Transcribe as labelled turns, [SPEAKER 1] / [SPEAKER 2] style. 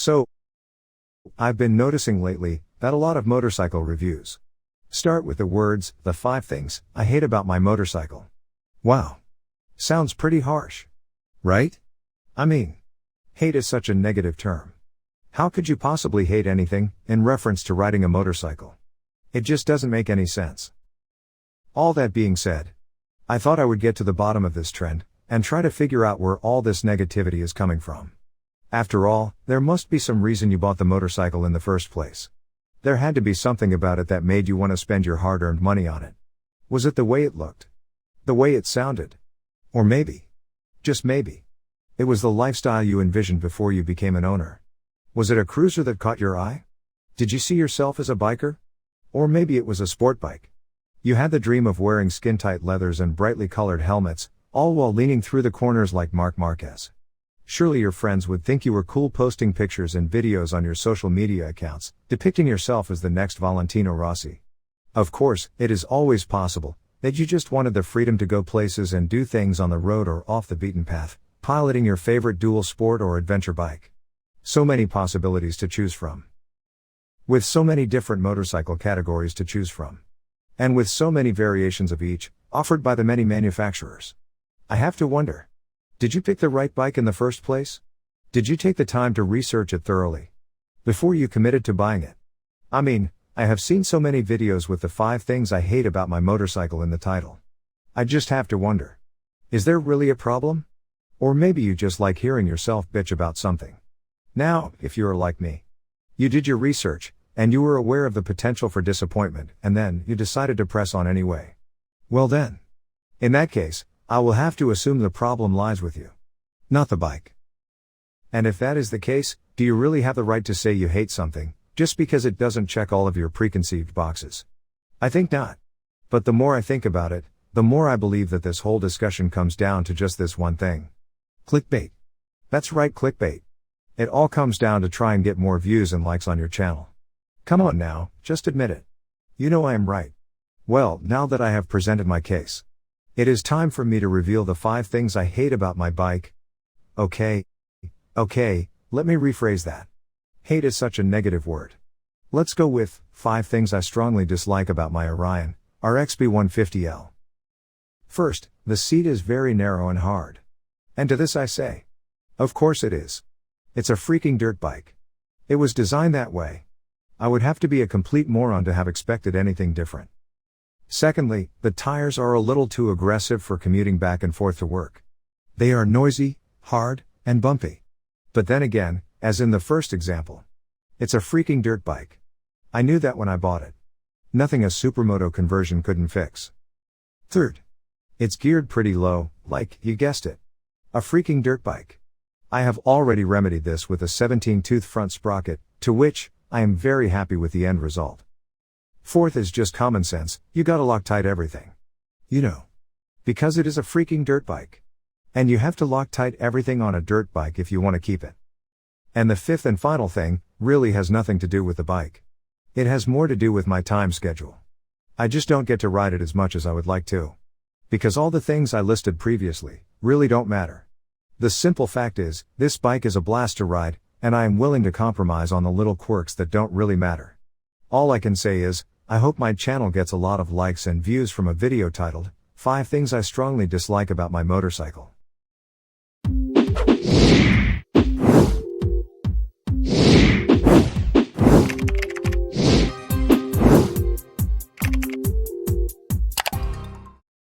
[SPEAKER 1] So, I've been noticing lately that a lot of motorcycle reviews start with the words, the 5 things I hate about my motorcycle. Wow. Sounds pretty harsh. Right? I mean, hate is such a negative term. How could you possibly hate anything in reference to riding a motorcycle? It just doesn't make any sense. All that being said, I thought I would get to the bottom of this trend and try to figure out where all this negativity is coming from. After all, there must be some reason you bought the motorcycle in the first place. There had to be something about it that made you want to spend your hard-earned money on it. Was it the way it looked? The way it sounded? Or maybe, just maybe, it was the lifestyle you envisioned before you became an owner. Was it a cruiser that caught your eye? Did you see yourself as a biker? Or maybe it was a sport bike. You had the dream of wearing skin-tight leathers and brightly colored helmets, all while leaning through the corners like Marc Marquez. Surely your friends would think you were cool posting pictures and videos on your social media accounts, depicting yourself as the next Valentino Rossi. Of course, it is always possible that you just wanted the freedom to go places and do things on the road or off the beaten path, piloting your favorite dual sport or adventure bike. So many possibilities to choose from. With so many different motorcycle categories to choose from. And with so many variations of each, offered by the many manufacturers. I have to wonder. Did you pick the right bike in the first place? Did you take the time to research it thoroughly before you committed to buying it? I mean, I have seen so many videos with the 5 things I hate about my motorcycle in the title. I just have to wonder. Is there really a problem? Or maybe you just like hearing yourself bitch about something. Now, if you are like me, you did your research, and you were aware of the potential for disappointment, and then you decided to press on anyway. Well then, in that case, I will have to assume the problem lies with you, not the bike. And if that is the case, do you really have the right to say you hate something, just because it doesn't check all of your preconceived boxes? I think not. But the more I think about it, the more I believe that this whole discussion comes down to just this one thing. Clickbait. That's right, clickbait. It all comes down to try and get more views and likes on your channel. Come on now, just admit it. You know I am right. Well, now that I have presented my case, it is time for me to reveal the 5 things I hate about my bike. Okay, let me rephrase that. Hate is such a negative word. Let's go with 5 things I strongly dislike about my Orion RXB150L. First, the seat is very narrow and hard. And to this I say, of course it is. It's a freaking dirt bike. It was designed that way. I would have to be a complete moron to have expected anything different. Secondly, the tires are a little too aggressive for commuting back and forth to work. They are noisy, hard, and bumpy. But then again, as in the first example, it's a freaking dirt bike. I knew that when I bought it. Nothing a supermoto conversion couldn't fix. Third, it's geared pretty low, like, you guessed it, a freaking dirt bike. I have already remedied this with a 17-tooth front sprocket, to which I am very happy with the end result. Fourth is just common sense, you gotta Loctite everything. You know. Because it is a freaking dirt bike. And you have to Loctite everything on a dirt bike if you want to keep it. And the fifth and final thing, really has nothing to do with the bike. It has more to do with my time schedule. I just don't get to ride it as much as I would like to. Because all the things I listed previously, really don't matter. The simple fact is, this bike is a blast to ride, and I am willing to compromise on the little quirks that don't really matter. All I can say is, I hope my channel gets a lot of likes and views from a video titled, 5 Things I Strongly Dislike About My Motorcycle.